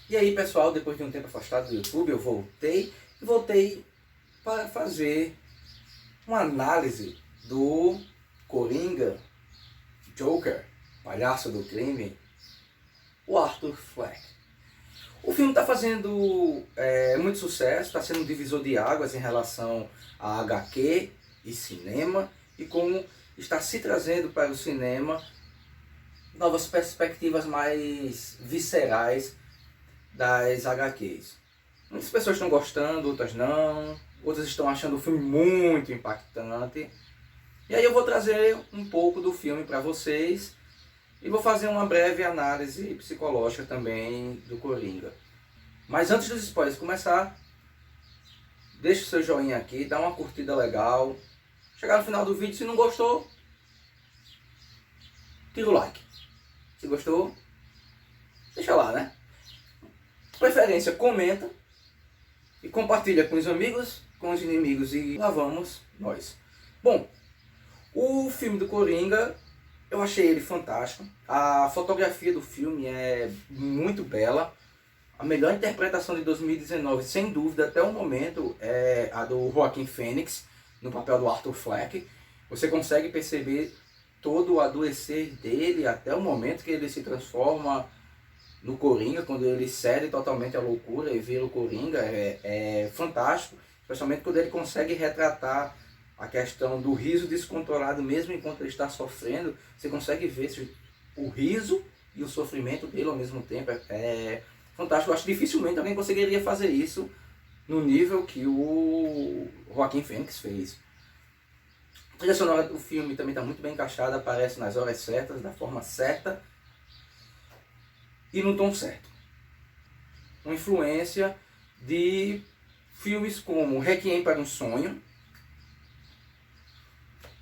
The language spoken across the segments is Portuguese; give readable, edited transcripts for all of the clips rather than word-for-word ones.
E aí, pessoal, depois de um tempo afastado do YouTube, eu voltei para fazer uma análise do Coringa, Joker, palhaço do crime, o Arthur Fleck. O filme está fazendo muito sucesso, está sendo um divisor de águas em relação a HQ e cinema, e como está se trazendo para o cinema novas perspectivas mais viscerais das HQs. Muitas pessoas estão gostando, outras não, outras estão achando o filme muito impactante. E aí eu vou trazer um pouco do filme para vocês e vou fazer uma breve análise psicológica também do Coringa. Mas antes dos spoilers começar, deixa o seu joinha aqui, dá uma curtida legal. Chegar no final do vídeo, se não gostou, tira o like. Se gostou, deixa lá, né? De preferência, comenta e compartilha com os amigos, com os inimigos, e lá vamos nós. Bom, o filme do Coringa, eu achei ele fantástico. A fotografia do filme é muito bela. A melhor interpretação de 2019, sem dúvida, até o momento, é a do Joaquin Phoenix, no papel do Arthur Fleck. Você consegue perceber todo o adoecer dele até o momento que ele se transforma no Coringa, quando ele cede totalmente à loucura e vira o Coringa. É fantástico, especialmente quando ele consegue retratar a questão do riso descontrolado mesmo enquanto ele está sofrendo. Você consegue ver o riso e o sofrimento dele ao mesmo tempo. É fantástico. Eu acho que dificilmente alguém conseguiria fazer isso no nível que o Joaquin Phoenix fez. A trilha sonora do filme também está muito bem encaixada, aparece nas horas certas, da forma certa e no tom certo. Uma influência de filmes como Requiem para um Sonho,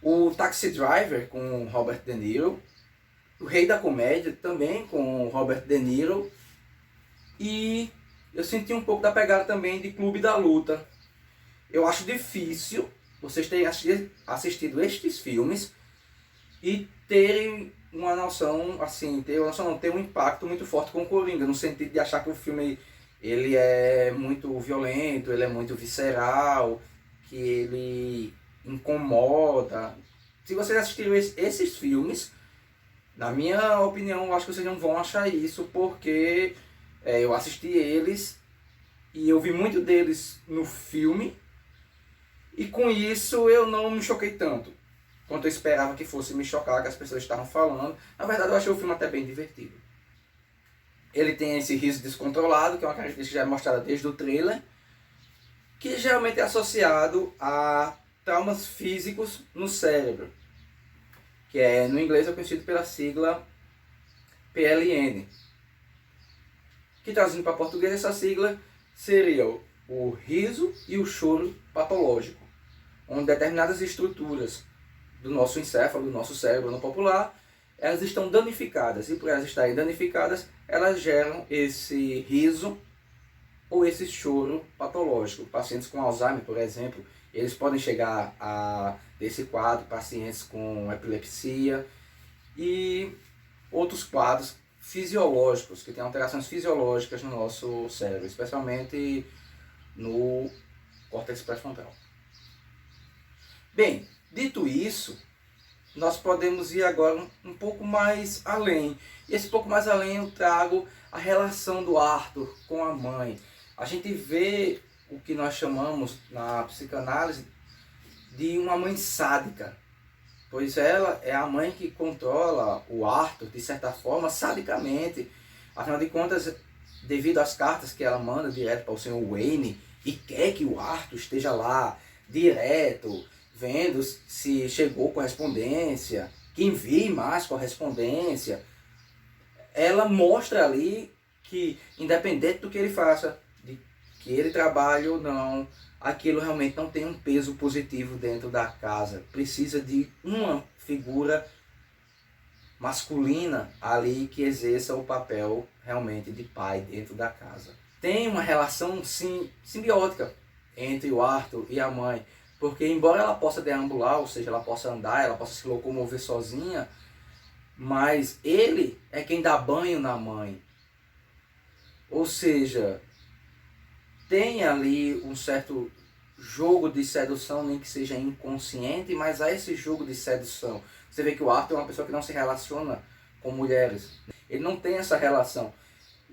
o Taxi Driver com Robert De Niro, o Rei da Comédia também com Robert De Niro, e eu senti um pouco da pegada também de Clube da Luta. Eu acho difícil vocês terem assistido estes filmes e terem uma noção, assim, ter um impacto muito forte com o Coringa, no sentido de achar que o filme ele é muito violento, ele é muito visceral, que ele incomoda. Se vocês assistiram esses filmes, na minha opinião, eu acho que vocês não vão achar isso, porque eu assisti eles e eu vi muito deles no filme, e com isso eu não me choquei tanto quanto eu esperava que fosse me chocar, que as pessoas estavam falando. Na verdade, eu achei o filme até bem divertido. Ele tem esse riso descontrolado, que é uma característica que já é mostrada desde o trailer, que geralmente é associado a traumas físicos no cérebro, que no inglês é conhecido pela sigla PLN, que traduzindo para português essa sigla seria o riso e o choro patológico, onde determinadas estruturas do nosso encéfalo, do nosso cérebro no popular, elas estão danificadas, e por elas estarem danificadas, elas geram esse riso ou esse choro patológico. Pacientes com Alzheimer, por exemplo, eles podem chegar a desse quadro, pacientes com epilepsia e outros quadros fisiológicos, que têm alterações fisiológicas no nosso cérebro, especialmente no córtex pré-frontal. Bem, dito isso, nós podemos ir agora um pouco mais além. E esse pouco mais além eu trago a relação do Arthur com a mãe. A gente vê o que nós chamamos na psicanálise de uma mãe sádica, pois ela é a mãe que controla o Arthur, de certa forma, sadicamente. Afinal de contas, devido às cartas que ela manda direto para o Sr. Wayne, e quer que o Arthur esteja lá direto, vendo se chegou correspondência, que envie mais correspondência. Ela mostra ali que, independente do que ele faça, de que ele trabalhe ou não, aquilo realmente não tem um peso positivo dentro da casa. Precisa de uma figura masculina ali que exerça o papel realmente de pai dentro da casa. Tem uma relação simbiótica entre o Arthur e a mãe, porque embora ela possa deambular, ou seja, ela possa andar, ela possa se locomover sozinha, mas ele é quem dá banho na mãe. Ou seja, tem ali um certo jogo de sedução, nem que seja inconsciente, mas há esse jogo de sedução. Você vê que o Arthur é uma pessoa que não se relaciona com mulheres. Ele não tem essa relação.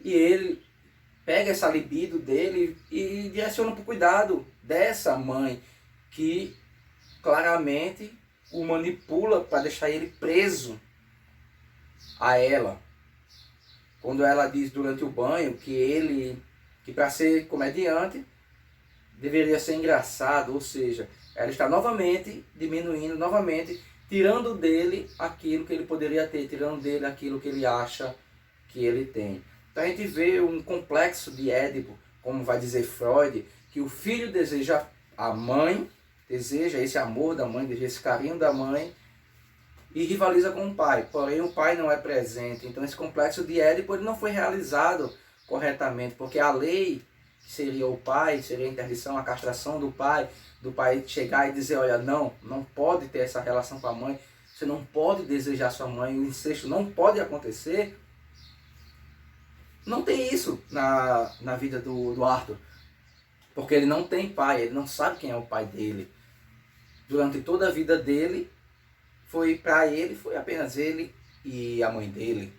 E ele pega essa libido dele e direciona para o cuidado dessa mãe que claramente o manipula para deixar ele preso a ela. Quando ela diz durante o banho que para ser comediante deveria ser engraçado, ou seja, ela está novamente diminuindo, novamente tirando dele aquilo que ele poderia ter, tirando dele aquilo que ele acha que ele tem. Então a gente vê um complexo de Édipo, como vai dizer Freud, que o filho deseja a mãe, deseja esse amor da mãe, deseja esse carinho da mãe, e rivaliza com o pai. Porém, o pai não é presente. Então esse complexo de Édipo ele não foi realizado corretamente, porque a lei, que seria o pai, seria a interdição, a castração do pai chegar e dizer, olha, não pode ter essa relação com a mãe, você não pode desejar sua mãe, o incesto não pode acontecer. Não tem isso na vida do Arthur, porque ele não tem pai, ele não sabe quem é o pai dele. Durante toda a vida dele, foi apenas ele e a mãe dele.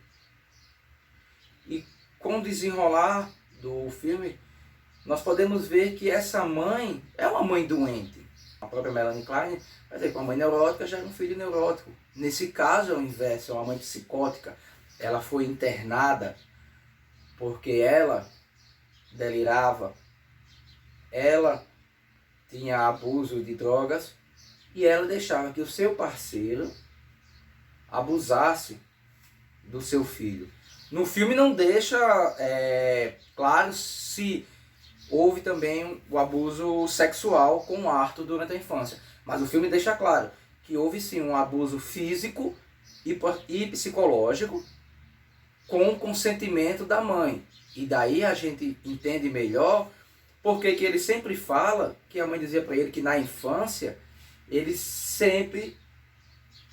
E com o desenrolar do filme, nós podemos ver que essa mãe é uma mãe doente. A própria Melanie Klein vai dizer que uma mãe neurótica já é um filho neurótico. Nesse caso é o inverso, é uma mãe psicótica. Ela foi internada porque ela delirava, ela tinha abuso de drogas e ela deixava que o seu parceiro abusasse do seu filho. No filme não deixa claro se houve também o abuso sexual com o Arthur durante a infância, mas o filme deixa claro que houve sim um abuso físico e psicológico com o consentimento da mãe. E daí a gente entende melhor porque que ele sempre fala, que a mãe dizia para ele que na infância ele sempre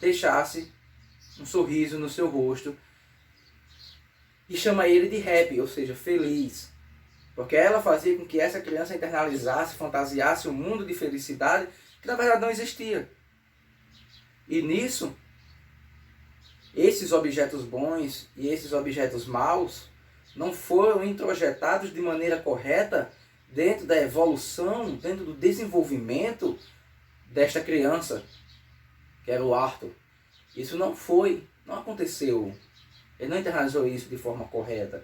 deixasse um sorriso no seu rosto e chama ele de happy, ou seja, feliz. Porque ela fazia com que essa criança internalizasse, fantasiasse um mundo de felicidade que na verdade não existia. E nisso, esses objetos bons e esses objetos maus não foram introjetados de maneira correta dentro da evolução, dentro do desenvolvimento desta criança, que era o Arthur. Isso não aconteceu. Ele não internalizou isso de forma correta.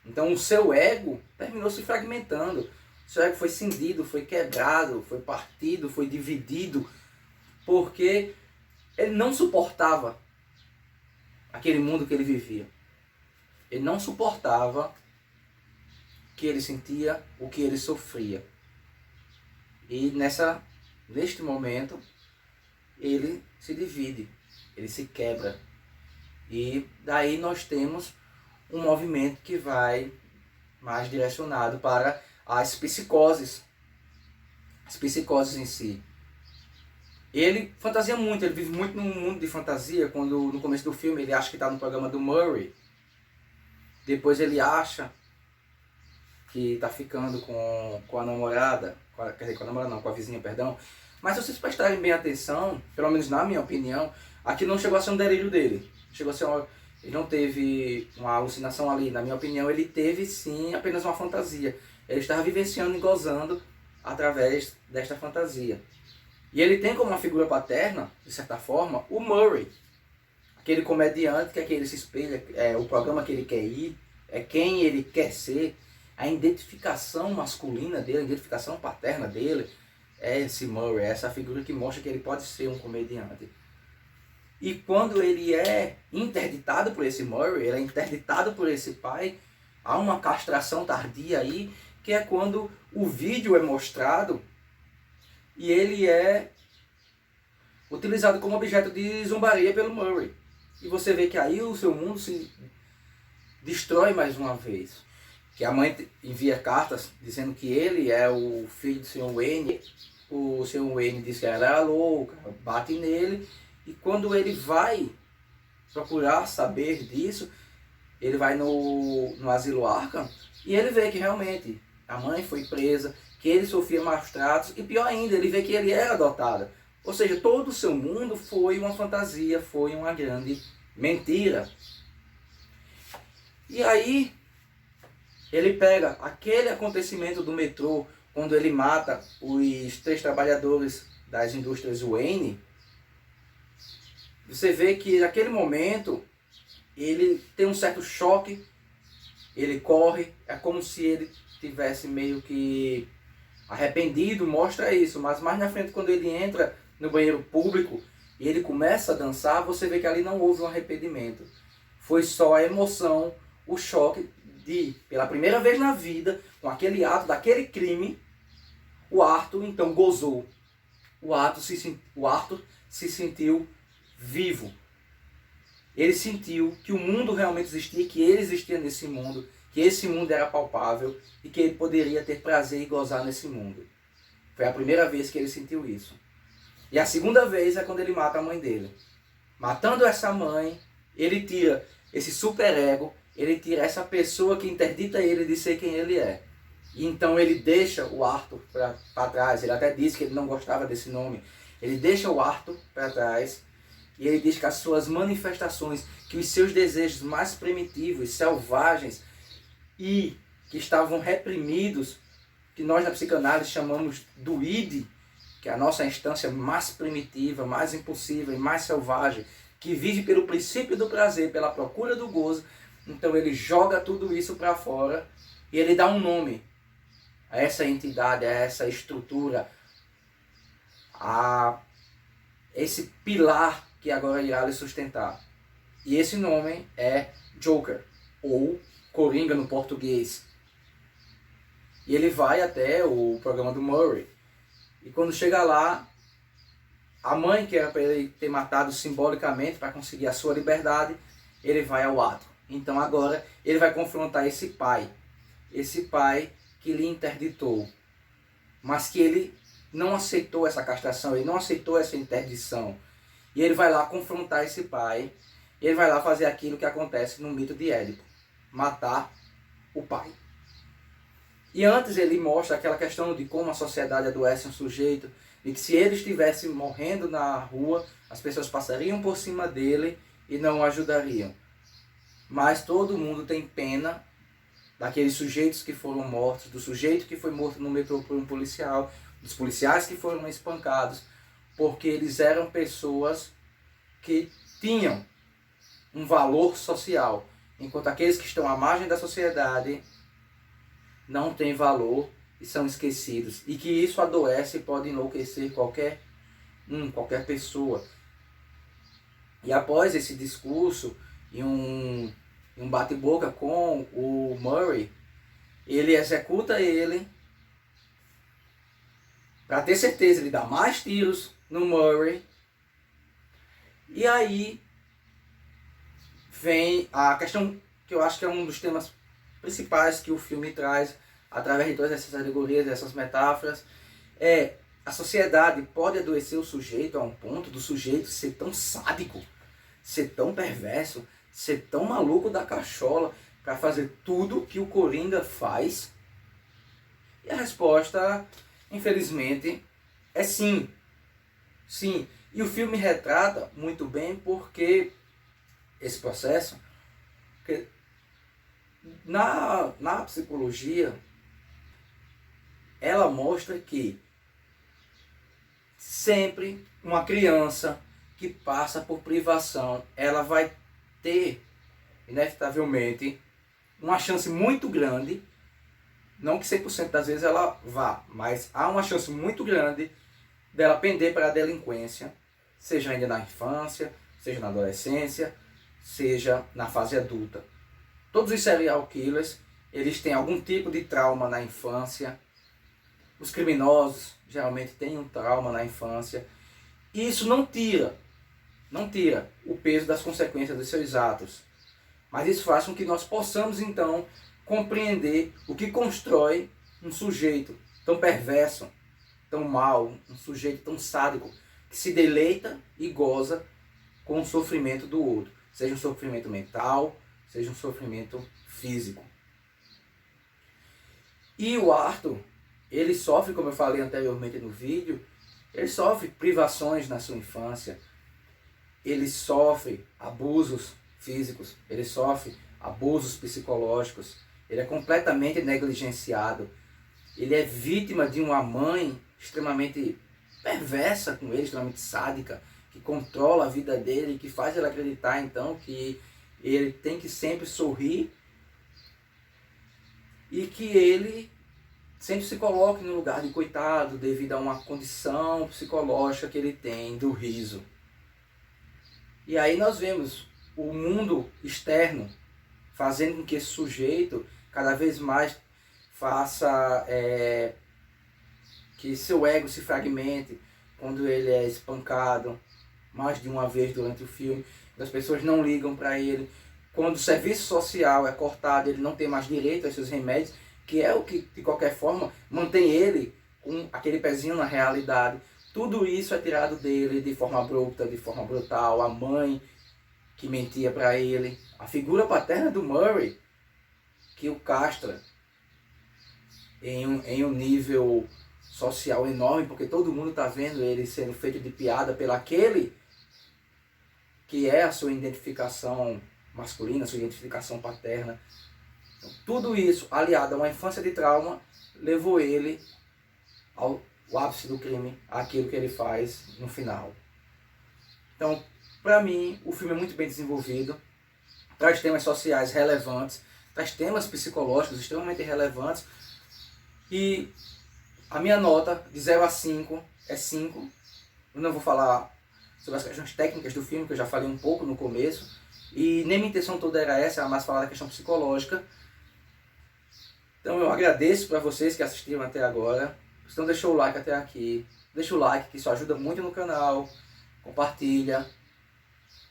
Então o seu ego terminou se fragmentando. O seu ego foi cindido, foi quebrado, foi partido, foi dividido, porque ele não suportava aquele mundo que ele vivia. Ele não suportava o que ele sentia, o que ele sofria. E neste momento, ele se divide, ele se quebra. E daí nós temos um movimento que vai mais direcionado para as psicoses em si. Ele fantasia muito, ele vive muito num mundo de fantasia, quando no começo do filme ele acha que está no programa do Murray. Depois ele acha que está ficando com a namorada, com a vizinha, perdão. Mas se vocês prestarem bem atenção, pelo menos na minha opinião, aqui não chegou a ser um delírio dele. Ele não teve uma alucinação ali. Na minha opinião, ele teve sim apenas uma fantasia. Ele estava vivenciando e gozando através desta fantasia. E ele tem como uma figura paterna, de certa forma, o Murray. Aquele comediante que é que ele se espelha, é o programa que ele quer ir, é quem ele quer ser. A identificação masculina dele, a identificação paterna dele é esse Murray, essa figura que mostra que ele pode ser um comediante. E quando ele é interditado por esse Murray, ele é interditado por esse pai, há uma castração tardia aí, que é quando o vídeo é mostrado e ele é utilizado como objeto de zombaria pelo Murray. E você vê que aí o seu mundo se destrói mais uma vez. Que a mãe envia cartas dizendo que ele é o filho do Sr. Wayne. O Sr. Wayne diz que ela era louca, bate nele. E quando ele vai procurar saber disso, ele vai no asilo Arkham e ele vê que realmente a mãe foi presa, que ele sofria maus tratos e pior ainda, ele vê que ele era adotado. Ou seja, todo o seu mundo foi uma fantasia, foi uma grande mentira. E aí ele pega aquele acontecimento do metrô, quando ele mata os 3 trabalhadores das indústrias Wayne. Você vê que naquele momento ele tem um certo choque, ele corre, é como se ele tivesse meio que arrependido, mostra isso, mas mais na frente quando ele entra no banheiro público e ele começa a dançar, você vê que ali não houve um arrependimento. Foi só a emoção, o choque de, pela primeira vez na vida, com aquele ato daquele crime, o Arthur então gozou. O Arthur se sentiu vivo. Ele sentiu que o mundo realmente existia, que ele existia nesse mundo, que esse mundo era palpável e que ele poderia ter prazer e gozar nesse mundo. Foi a primeira vez que ele sentiu isso. E a segunda vez é quando ele mata a mãe dele. Matando essa mãe, ele tira esse superego, ele tira essa pessoa que interdita ele de ser quem ele é. E então ele deixa o Arthur para trás. Ele até disse que ele não gostava desse nome. Ele deixa o Arthur para trás e ele diz que as suas manifestações, que os seus desejos mais primitivos, selvagens e que estavam reprimidos, que nós na psicanálise chamamos do id, que é a nossa instância mais primitiva, mais impulsiva e mais selvagem, que vive pelo princípio do prazer, pela procura do gozo. Então ele joga tudo isso para fora e ele dá um nome a essa entidade, a essa estrutura, a esse pilar que agora irá lhe sustentar. E esse nome é Joker, ou Coringa no português. E ele vai até o programa do Murray. E quando chega lá, a mãe, que era para ele ter matado simbolicamente para conseguir a sua liberdade, ele vai ao ato. Então agora ele vai confrontar esse pai que lhe interditou, mas que ele não aceitou essa castração, ele não aceitou essa interdição. E ele vai lá confrontar esse pai, e ele vai lá fazer aquilo que acontece no mito de Édipo, matar o pai. E antes ele mostra aquela questão de como a sociedade adoece um sujeito, e que se ele estivesse morrendo na rua, as pessoas passariam por cima dele e não o ajudariam. Mas todo mundo tem pena daqueles sujeitos que foram mortos, do sujeito que foi morto no metrô por um policial, dos policiais que foram espancados, porque eles eram pessoas que tinham um valor social, enquanto aqueles que estão à margem da sociedade não têm valor e são esquecidos. E que isso adoece e pode enlouquecer qualquer pessoa. E após esse discurso e um bate-boca com o Murray, ele executa ele para ter certeza, ele dá mais tiros no Murray. E aí vem a questão que eu acho que é um dos temas principais que o filme traz através de todas essas alegorias, essas metáforas. A sociedade pode adoecer o sujeito a um ponto do sujeito ser tão sádico, ser tão perverso, ser tão maluco da cachola para fazer tudo que o Coringa faz? E a resposta, infelizmente, é sim. Sim. E o filme retrata muito bem porque esse processo, porque na psicologia, ela mostra que sempre uma criança que passa por privação, ela vai ter, inevitavelmente, uma chance muito grande, não que 100% das vezes ela vá, mas há uma chance muito grande dela pender para a delinquência, seja ainda na infância, seja na adolescência, seja na fase adulta. Todos os serial killers, eles têm algum tipo de trauma na infância. Os criminosos geralmente têm um trauma na infância. E isso não tira o peso das consequências dos seus atos. Mas isso faz com que nós possamos, então, compreender o que constrói um sujeito tão perverso, tão mau, um sujeito tão sádico, que se deleita e goza com o sofrimento do outro. Seja um sofrimento mental, seja um sofrimento físico. E o Arthur, ele sofre, como eu falei anteriormente no vídeo, ele sofre privações na sua infância, ele sofre abusos físicos, ele sofre abusos psicológicos, ele é completamente negligenciado, ele é vítima de uma mãe extremamente perversa com ele, extremamente sádica, que controla a vida dele, que faz ele acreditar então que ele tem que sempre sorrir e que ele sempre se coloque no lugar de coitado devido a uma condição psicológica que ele tem do riso. E aí nós vemos o mundo externo fazendo com que esse sujeito cada vez mais faça que seu ego se fragmente quando ele é espancado mais de uma vez durante o filme. As pessoas não ligam para ele. Quando o serviço social é cortado, ele não tem mais direito a seus remédios, que é o que, de qualquer forma, mantém ele com aquele pezinho na realidade. Tudo isso é tirado dele de forma abrupta, de forma brutal. A mãe que mentia para ele, a figura paterna do Murray, que o castra em um nível social enorme, porque todo mundo está vendo ele sendo feito de piada pelo aquele que é a sua identificação masculina, a sua identificação paterna. Então, tudo isso, aliado a uma infância de trauma, levou ele ao ápice do crime, aquilo que ele faz no final. Então, para mim, o filme é muito bem desenvolvido, traz temas sociais relevantes, traz temas psicológicos extremamente relevantes, e a minha nota de 0 a 5 é 5. Eu não vou falar sobre as questões técnicas do filme, que eu já falei um pouco no começo, e nem minha intenção toda era essa, era mais falar da questão psicológica. Então eu agradeço para vocês que assistiram até agora. Se não deixou o like até aqui, deixa o like, que isso ajuda muito no canal. Compartilha,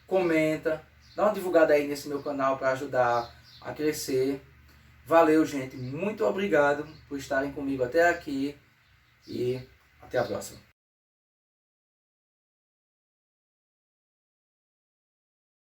comenta, dá uma divulgada aí nesse meu canal para ajudar a crescer. Valeu, gente, muito obrigado por estarem comigo até aqui e até a próxima.